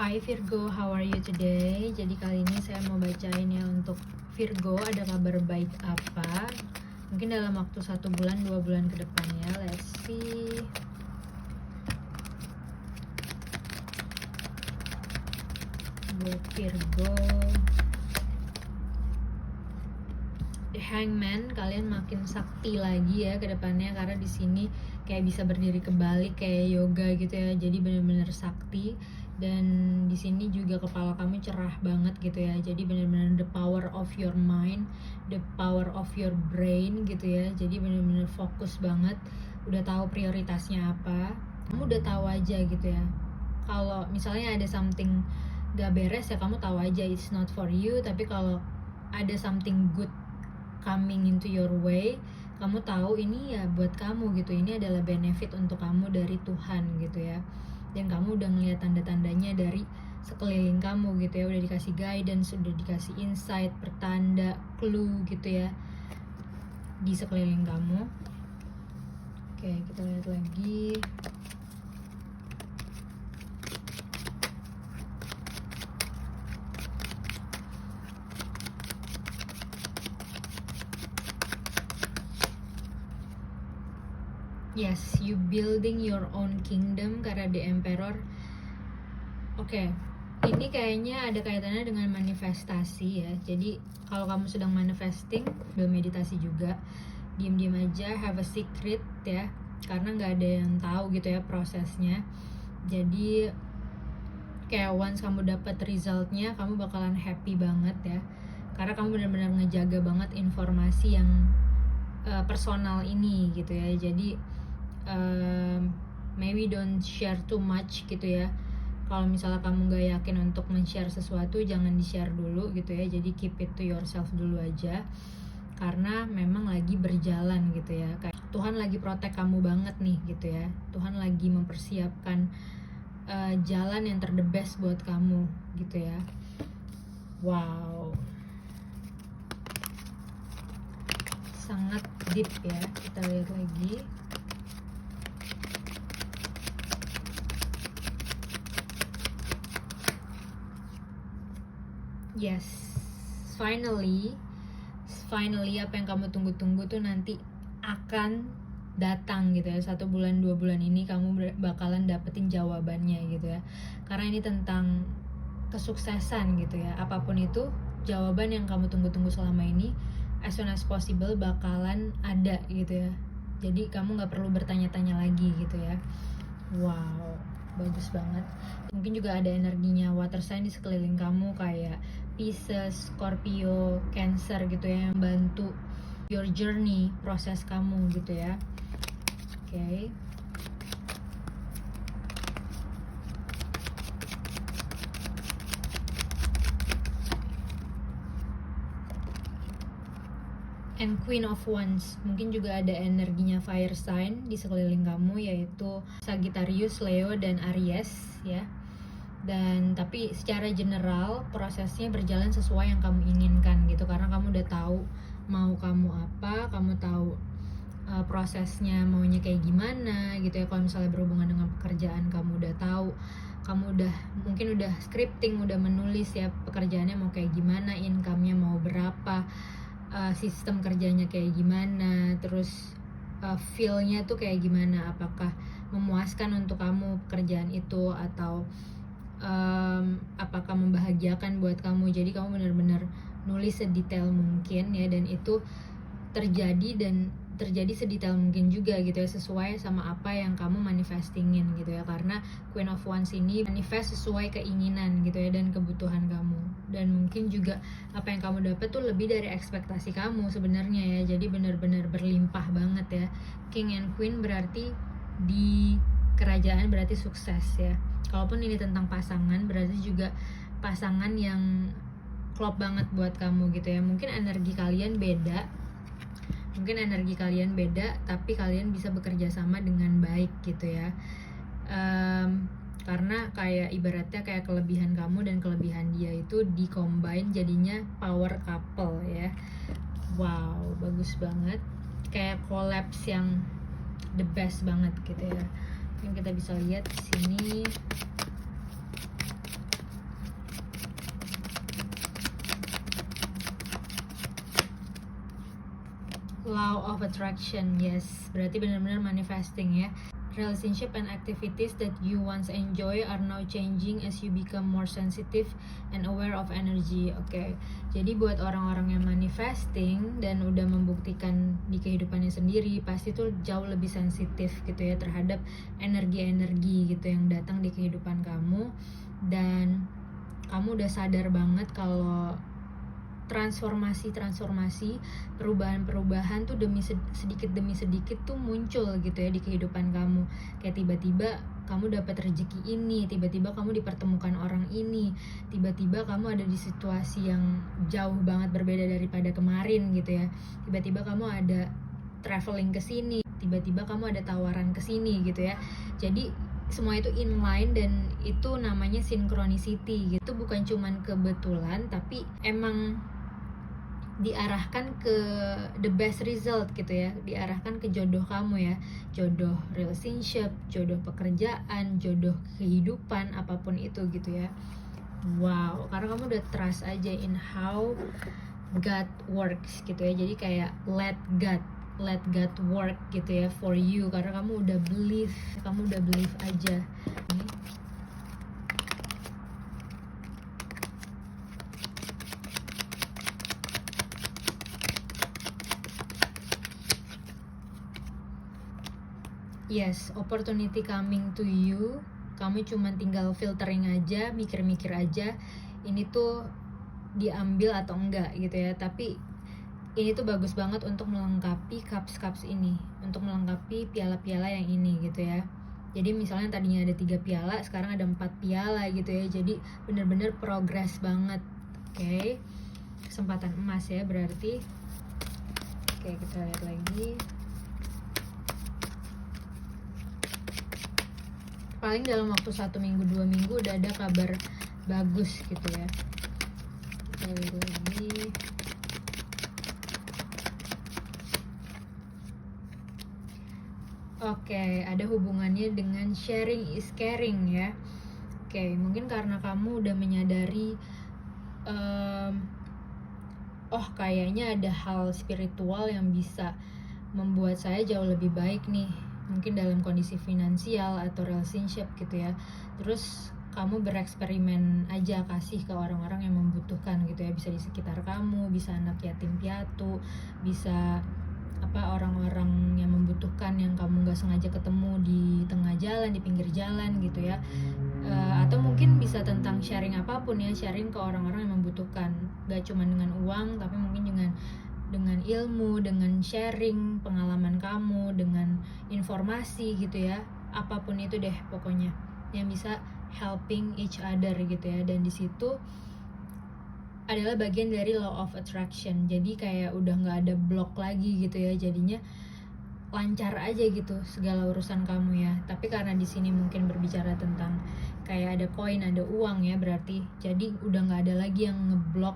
Hai Virgo, how are you today? Jadi kali ini saya mau bacain ya untuk Virgo, ada kabar baik apa? Mungkin dalam waktu 1 bulan, 2 bulan ke depannya. Let's see. Buat Virgo, The Hangman, kalian makin sakti lagi ya ke depannya, karena di sini kayak bisa berdiri kebalik kayak yoga gitu ya. Jadi benar-benar sakti, dan di sini juga kepala kamu cerah banget gitu ya. Jadi benar-benar the power of your mind, the power of your brain gitu ya. Jadi benar-benar fokus banget, udah tahu prioritasnya apa. Kamu udah tahu aja gitu ya. Kalau misalnya ada something gak beres ya kamu tahu aja it's not for you. Tapi kalau ada something good coming into your way, kamu tahu ini ya buat kamu gitu, ini adalah benefit untuk kamu dari Tuhan gitu ya. Dan kamu udah ngeliat tanda-tandanya dari sekeliling kamu gitu ya, udah dikasih guidance, udah dikasih insight, pertanda, clue gitu ya di sekeliling kamu. Oke, kita lihat lagi. Yes, you building your own kingdom karena the Emperor. Oke, ini kayaknya ada kaitannya dengan manifestasi ya. Jadi kalau kamu sedang manifesting, meditasi juga, diam-diam aja, have a secret ya, karena nggak ada yang tahu gitu ya prosesnya. Jadi kayak once kamu dapat resultnya, kamu bakalan happy banget ya, karena kamu benar-benar ngejaga banget informasi yang personal ini gitu ya. Jadi maybe don't share too much gitu ya. Kalau misalnya kamu gak yakin untuk men-share sesuatu, jangan di-share dulu gitu ya. Jadi keep it to yourself dulu aja, karena memang lagi berjalan gitu ya. Kayak Tuhan lagi protect kamu banget nih gitu ya. Tuhan lagi mempersiapkan jalan yang ter the best buat kamu gitu ya. Wow, sangat deep ya. Kita lihat lagi. Yes, finally apa yang kamu tunggu-tunggu tuh nanti akan datang gitu ya. 1 bulan 2 bulan ini kamu bakalan dapetin jawabannya gitu ya, karena ini tentang kesuksesan gitu ya. Apapun itu, jawaban yang kamu tunggu-tunggu selama ini as soon as possible bakalan ada gitu ya. Jadi kamu gak perlu bertanya-tanya lagi gitu ya. Wow, bagus banget. Mungkin juga ada energinya water sign di sekeliling kamu, kayak Pisces, Scorpio, Cancer gitu ya, yang bantu your journey, proses kamu gitu ya. Oke. And Queen of Wands, mungkin juga ada energinya fire sign di sekeliling kamu, yaitu Sagittarius, Leo, dan Aries ya. Dan tapi secara general prosesnya berjalan sesuai yang kamu inginkan gitu, karena kamu udah tahu mau kamu apa, kamu tahu prosesnya maunya kayak gimana gitu ya. Kalau misalnya berhubungan dengan pekerjaan, kamu udah tahu, kamu mungkin udah scripting, udah menulis ya pekerjaannya mau kayak gimana, income-nya mau berapa, sistem kerjanya kayak gimana, terus feel-nya tuh kayak gimana, apakah memuaskan untuk kamu pekerjaan itu, atau apakah membahagiakan buat kamu. Jadi kamu benar-benar nulis sedetail mungkin ya, dan itu terjadi sedetail mungkin juga gitu ya, sesuai sama apa yang kamu manifestingin gitu ya. Karena Queen of Wands ini manifest sesuai keinginan gitu ya, dan kebutuhan kamu. Dan mungkin juga apa yang kamu dapat tuh lebih dari ekspektasi kamu sebenarnya ya. Jadi benar-benar berlimpah banget ya. King and Queen berarti di kerajaan berarti sukses ya. Kalaupun ini tentang pasangan, berarti juga pasangan yang klop banget buat kamu gitu ya. Mungkin energi kalian beda, tapi kalian bisa bekerja sama dengan baik gitu ya. Karena kayak ibaratnya kayak kelebihan kamu dan kelebihan dia itu di-combine jadinya power couple ya. Wow, bagus banget. Kayak collapse yang the best banget gitu ya. Yang kita bisa lihat di sini Law of attraction, yes, berarti benar-benar manifesting ya. Relationship and activities that you once enjoy are now changing as you become more sensitive and aware of energy. Oke, jadi buat orang-orang yang manifesting dan udah membuktikan di kehidupannya sendiri, pasti tuh jauh lebih sensitif gitu ya terhadap energi-energi gitu yang datang di kehidupan kamu. Dan kamu udah sadar banget kalau transformasi, perubahan tuh sedikit demi sedikit tuh muncul gitu ya di kehidupan kamu. Kayak tiba-tiba kamu dapat rezeki ini, tiba-tiba kamu dipertemukan orang ini, tiba-tiba kamu ada di situasi yang jauh banget berbeda daripada kemarin gitu ya. Tiba-tiba kamu ada traveling ke sini, tiba-tiba kamu ada tawaran ke sini gitu ya. Jadi semua itu inline dan itu namanya synchronicity gitu. Bukan cuman kebetulan tapi emang diarahkan ke the best result gitu ya, diarahkan ke jodoh kamu ya, jodoh relationship, jodoh pekerjaan, jodoh kehidupan, apapun itu gitu ya. Wow, karena kamu udah trust aja in how God works gitu ya. Jadi kayak let God work gitu ya for you, karena kamu udah believe aja. Yes, opportunity coming to you. Kamu cuma tinggal filtering aja, mikir-mikir aja. Ini tuh diambil atau enggak gitu ya. Tapi ini tuh bagus banget untuk melengkapi cups ini, untuk melengkapi piala-piala yang ini gitu ya. Jadi misalnya tadinya ada 3 piala, sekarang ada 4 piala gitu ya. Jadi bener-bener progress banget. Oke. Kesempatan emas ya berarti. Oke, kita lihat lagi. Paling dalam waktu 1 minggu 2 minggu udah ada kabar bagus gitu ya. Kita lihat lagi. Oke, ada hubungannya dengan sharing is caring ya. Oke, mungkin karena kamu udah menyadari kayaknya ada hal spiritual yang bisa membuat saya jauh lebih baik nih, mungkin dalam kondisi finansial atau relationship gitu ya. Terus kamu bereksperimen aja, kasih ke orang-orang yang membutuhkan gitu ya, bisa di sekitar kamu, bisa anak yatim piatu, bisa orang-orang yang membutuhkan yang kamu nggak sengaja ketemu di tengah jalan, di pinggir jalan gitu ya. Atau mungkin bisa tentang sharing apapun ya, sharing ke orang-orang yang membutuhkan, gak cuma dengan uang tapi mungkin dengan ilmu, dengan sharing pengalaman kamu, dengan informasi gitu ya, apapun itu deh pokoknya yang bisa helping each other gitu ya. Dan di situ adalah bagian dari law of attraction, jadi kayak udah nggak ada blok lagi gitu ya, jadinya lancar aja gitu segala urusan kamu ya. Tapi karena di sini mungkin berbicara tentang kayak ada koin, ada uang ya, berarti jadi udah nggak ada lagi yang ngeblok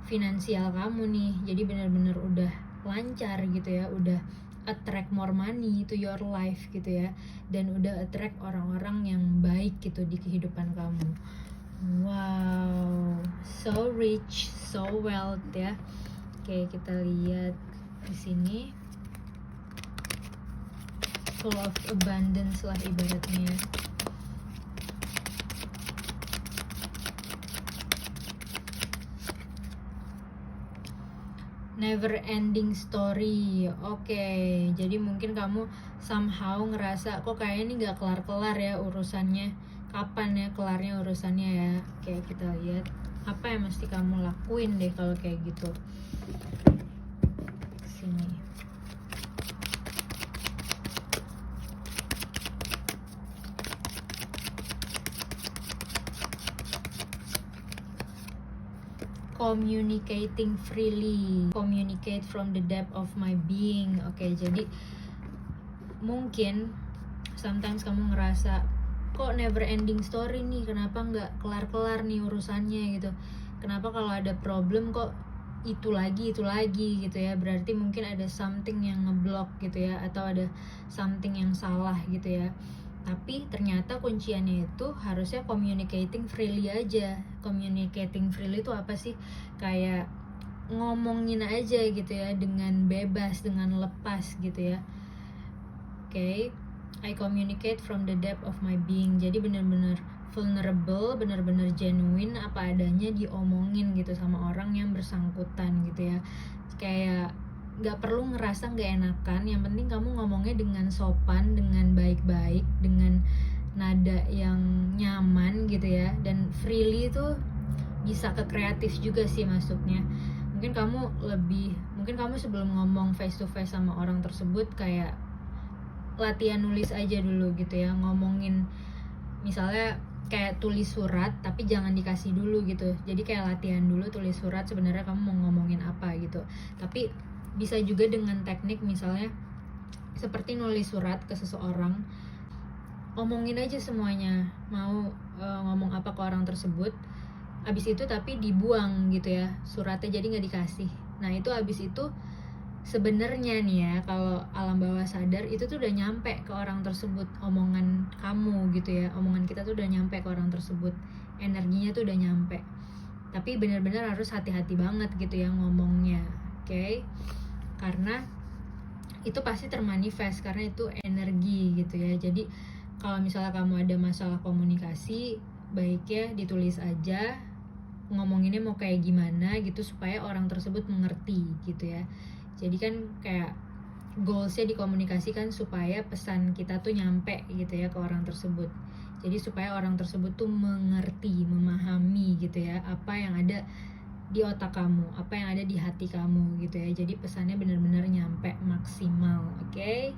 finansial kamu nih. Jadi benar-benar udah lancar gitu ya, udah attract more money to your life gitu ya, dan udah attract orang-orang yang baik gitu di kehidupan kamu. Wow, so rich, so wealth ya. Oke, kita lihat di sini. Full of abundance lah ibaratnya. Never ending story. Oke, jadi mungkin kamu somehow ngerasa kok kayaknya ini gak kelar-kelar ya urusannya. Kapan ya kelarnya urusannya ya? Oke, kita lihat apa yang mesti kamu lakuin deh kalau kayak gitu. Sini. Communicating freely, communicate from the depth of my being. Oke, jadi mungkin sometimes kamu ngerasa kok never ending story nih, kenapa nggak kelar-kelar nih urusannya gitu, kenapa kalau ada problem kok itu lagi gitu ya. Berarti mungkin ada something yang ngeblok gitu ya, atau ada something yang salah gitu ya. Tapi ternyata kunciannya itu harusnya communicating freely aja. Communicating freely itu apa sih? Kayak ngomongin aja gitu ya dengan bebas, dengan lepas gitu ya. Oke. I communicate from the depth of my being. Jadi benar-benar vulnerable, benar-benar genuine, apa adanya diomongin gitu sama orang yang bersangkutan gitu ya. Kayak nggak perlu ngerasa nggak enakan, yang penting kamu ngomongnya dengan sopan, dengan baik-baik, dengan nada yang nyaman gitu ya. Dan freely tuh bisa ke kreatif juga sih masuknya. Mungkin kamu sebelum ngomong face to face sama orang tersebut kayak latihan nulis aja dulu gitu ya, ngomongin misalnya kayak tulis surat tapi jangan dikasih dulu gitu. Jadi kayak latihan dulu tulis surat sebenarnya kamu mau ngomongin apa gitu. Tapi bisa juga dengan teknik misalnya seperti nulis surat ke seseorang, ngomongin aja semuanya, mau ngomong apa ke orang tersebut. Abis itu tapi dibuang gitu ya suratnya, jadi nggak dikasih. Nah itu abis itu sebenarnya nih ya, kalau alam bawah sadar itu tuh udah nyampe ke orang tersebut, omongan kamu gitu ya, omongan kita tuh udah nyampe ke orang tersebut, energinya tuh udah nyampe. Tapi benar-benar harus hati-hati banget gitu ya ngomongnya, oke? Karena itu pasti termanifest, karena itu energi gitu ya. Jadi kalau misalnya kamu ada masalah komunikasi, baiknya ditulis aja ngomonginnya mau kayak gimana gitu supaya orang tersebut mengerti gitu ya. Jadi kan kayak goalsnya dikomunikasikan supaya pesan kita tuh nyampe gitu ya ke orang tersebut. Jadi supaya orang tersebut tuh mengerti, memahami gitu ya apa yang ada di otak kamu, apa yang ada di hati kamu gitu ya. Jadi pesannya benar-benar nyampe maksimal, oke?